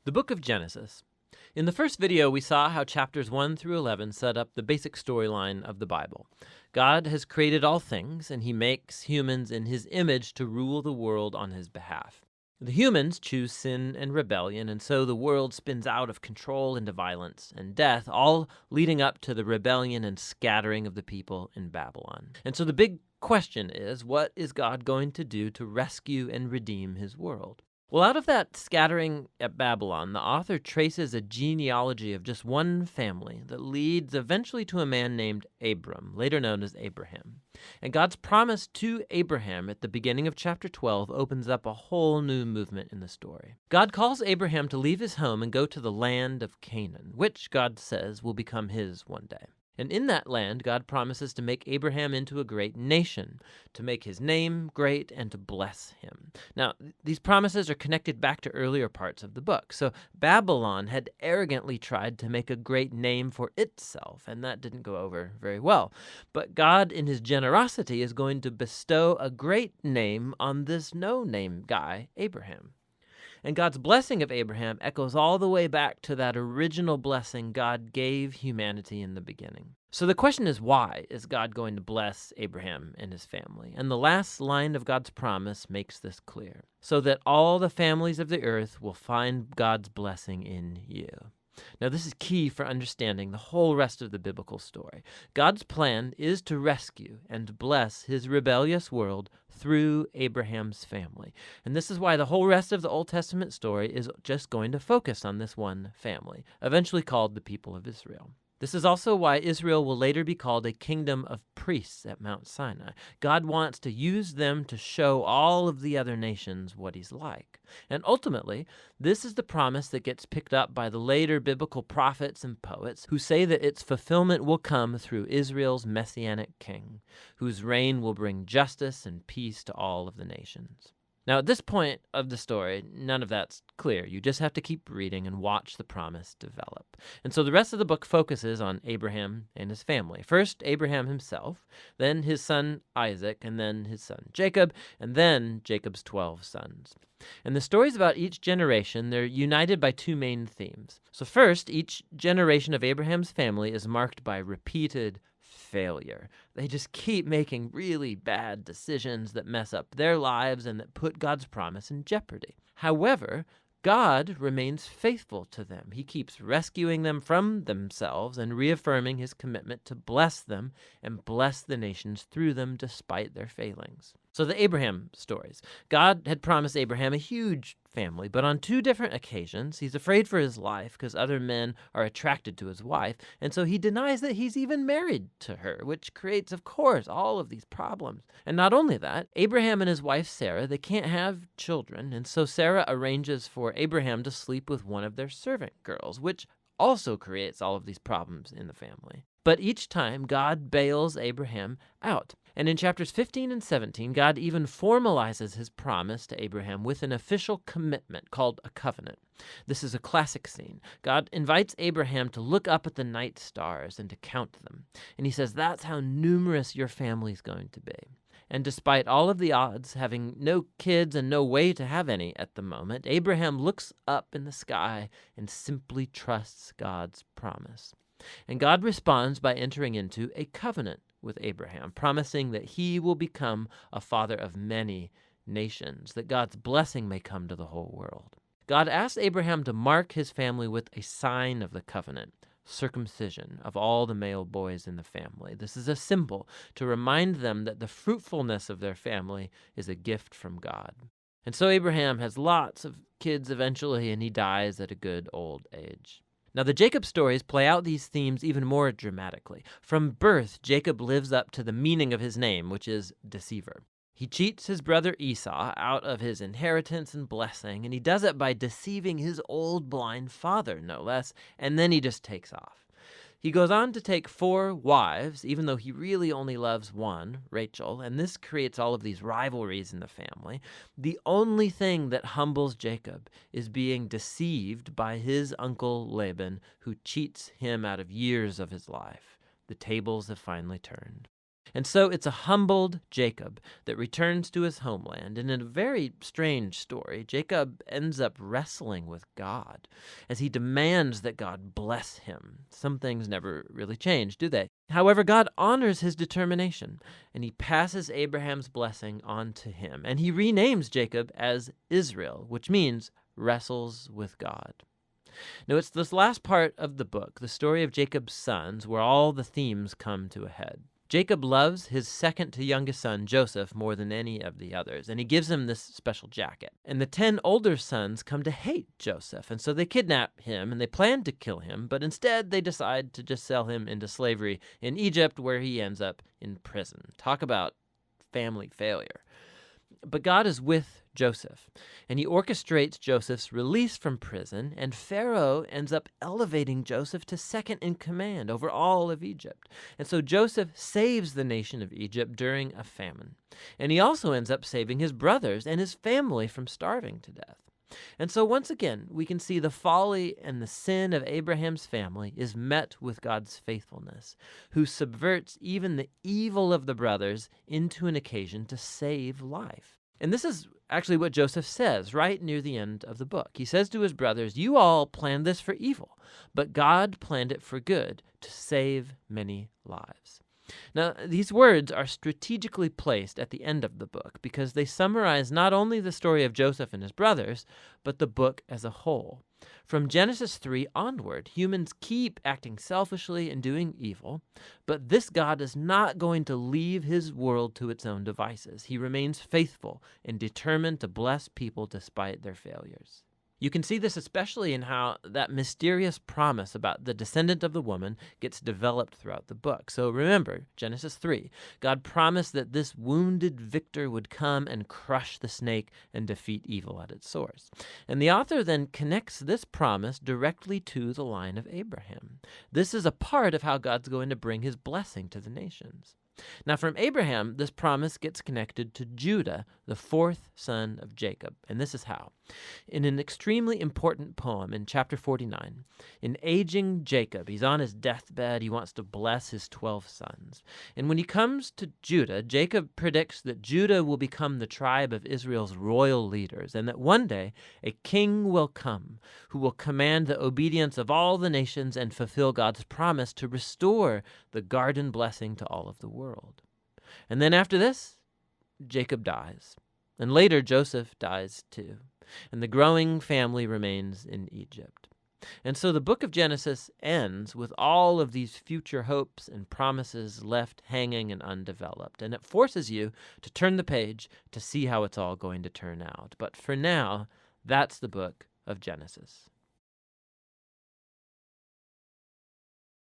The book of Genesis. In the first video, we saw how chapters 1 through 11 set up the basic storyline of the Bible. God has created all things, and he makes humans in his image to rule the world on his behalf. The humans choose sin and rebellion, and so the world spins out of control into violence and death, all leading up to the rebellion and scattering of the people in Babylon. And so the big question is, what is God going to do to rescue and redeem his world? Well, out of that scattering at Babylon, the author traces a genealogy of just one family that leads eventually to a man named Abram, later known as Abraham. And God's promise to Abraham at the beginning of chapter 12 opens up a whole new movement in the story. God calls Abraham to leave his home and go to the land of Canaan, which God says will become his one day. And in that land, God promises to make Abraham into a great nation, to make his name great, and to bless him. Now, these promises are connected back to earlier parts of the book. So Babylon had arrogantly tried to make a great name for itself, and that didn't go over very well. But God, in his generosity, is going to bestow a great name on this no-name guy, Abraham. And God's blessing of Abraham echoes all the way back to that original blessing God gave humanity in the beginning. So the question is, why is God going to bless Abraham and his family? And the last line of God's promise makes this clear. So that all the families of the earth will find God's blessing in you. Now, this is key for understanding the whole rest of the biblical story. God's plan is to rescue and bless his rebellious world through Abraham's family. And this is why the whole rest of the Old Testament story is just going to focus on this one family, eventually called the people of Israel. This is also why Israel will later be called a kingdom of priests at Mount Sinai. God wants to use them to show all of the other nations what he's like. And ultimately, this is the promise that gets picked up by the later biblical prophets and poets who say that its fulfillment will come through Israel's messianic king, whose reign will bring justice and peace to all of the nations. Now, at this point of the story, none of that's clear. You just have to keep reading and watch the promise develop. And so the rest of the book focuses on Abraham and his family. First, Abraham himself, then his son Isaac, and then his son Jacob, and then Jacob's 12 sons. And the stories about each generation, they're united by two main themes. So first, each generation of Abraham's family is marked by repeated failure. They just keep making really bad decisions that mess up their lives and that put God's promise in jeopardy. However, God remains faithful to them. He keeps rescuing them from themselves and reaffirming his commitment to bless them and bless the nations through them despite their failings. So the Abraham stories. God had promised Abraham a huge family, but on two different occasions, he's afraid for his life because other men are attracted to his wife, and so he denies that he's even married to her, which creates, of course, all of these problems. And not only that, Abraham and his wife Sarah, they can't have children, and so Sarah arranges for Abraham to sleep with one of their servant girls, which also creates all of these problems in the family. But each time, God bails Abraham out. And in chapters 15 and 17, God even formalizes his promise to Abraham with an official commitment called a covenant. This is a classic scene. God invites Abraham to look up at the night stars and to count them. And he says, that's how numerous your family's going to be. And despite all of the odds, having no kids and no way to have any at the moment, Abraham looks up in the sky and simply trusts God's promise. And God responds by entering into a covenant with Abraham, promising that he will become a father of many nations, that God's blessing may come to the whole world. God asked Abraham to mark his family with a sign of the covenant, circumcision of all the male boys in the family. This is a symbol to remind them that the fruitfulness of their family is a gift from God. And so Abraham has lots of kids eventually, and he dies at a good old age. Now, the Jacob stories play out these themes even more dramatically. From birth, Jacob lives up to the meaning of his name, which is deceiver. He cheats his brother Esau out of his inheritance and blessing, and he does it by deceiving his old blind father, no less, and then he just takes off. He goes on to take 4 wives, even though he really only loves one, Rachel, and this creates all of these rivalries in the family. The only thing that humbles Jacob is being deceived by his uncle Laban, who cheats him out of years of his life. The tables have finally turned. And so it's a humbled Jacob that returns to his homeland. And in a very strange story, Jacob ends up wrestling with God as he demands that God bless him. Some things never really change, do they? However, God honors his determination, and he passes Abraham's blessing on to him. And he renames Jacob as Israel, which means wrestles with God. Now, it's this last part of the book, the story of Jacob's sons, where all the themes come to a head. Jacob loves his second to youngest son, Joseph, more than any of the others, and he gives him this special jacket. And the 10 older sons come to hate Joseph, and so they kidnap him, and they plan to kill him, but instead they decide to just sell him into slavery in Egypt, where he ends up in prison. Talk about family failure. But God is with Joseph, and he orchestrates Joseph's release from prison, and Pharaoh ends up elevating Joseph to second in command over all of Egypt. And so Joseph saves the nation of Egypt during a famine. And he also ends up saving his brothers and his family from starving to death. And so once again, we can see the folly and the sin of Abraham's family is met with God's faithfulness, who subverts even the evil of the brothers into an occasion to save life. And this is actually what Joseph says right near the end of the book. He says to his brothers, "You all planned this for evil, but God planned it for good, to save many lives." Now, these words are strategically placed at the end of the book because they summarize not only the story of Joseph and his brothers, but the book as a whole. From Genesis 3 onward, humans keep acting selfishly and doing evil, but this God is not going to leave his world to its own devices. He remains faithful and determined to bless people despite their failures. You can see this especially in how that mysterious promise about the descendant of the woman gets developed throughout the book. So remember, Genesis 3, God promised that this wounded victor would come and crush the snake and defeat evil at its source. And the author then connects this promise directly to the line of Abraham. This is a part of how God's going to bring his blessing to the nations. Now, from Abraham, this promise gets connected to Judah, the fourth son of Jacob. And this is how. In an extremely important poem in chapter 49, in aging Jacob, he's on his deathbed, he wants to bless his 12 sons. And when he comes to Judah, Jacob predicts that Judah will become the tribe of Israel's royal leaders, and that one day a king will come who will command the obedience of all the nations and fulfill God's promise to restore the garden blessing to all of the world. And then after this, Jacob dies. And later, Joseph dies too. And the growing family remains in Egypt. And so the book of Genesis ends with all of these future hopes and promises left hanging and undeveloped. And it forces you to turn the page to see how it's all going to turn out. But for now, that's the book of Genesis.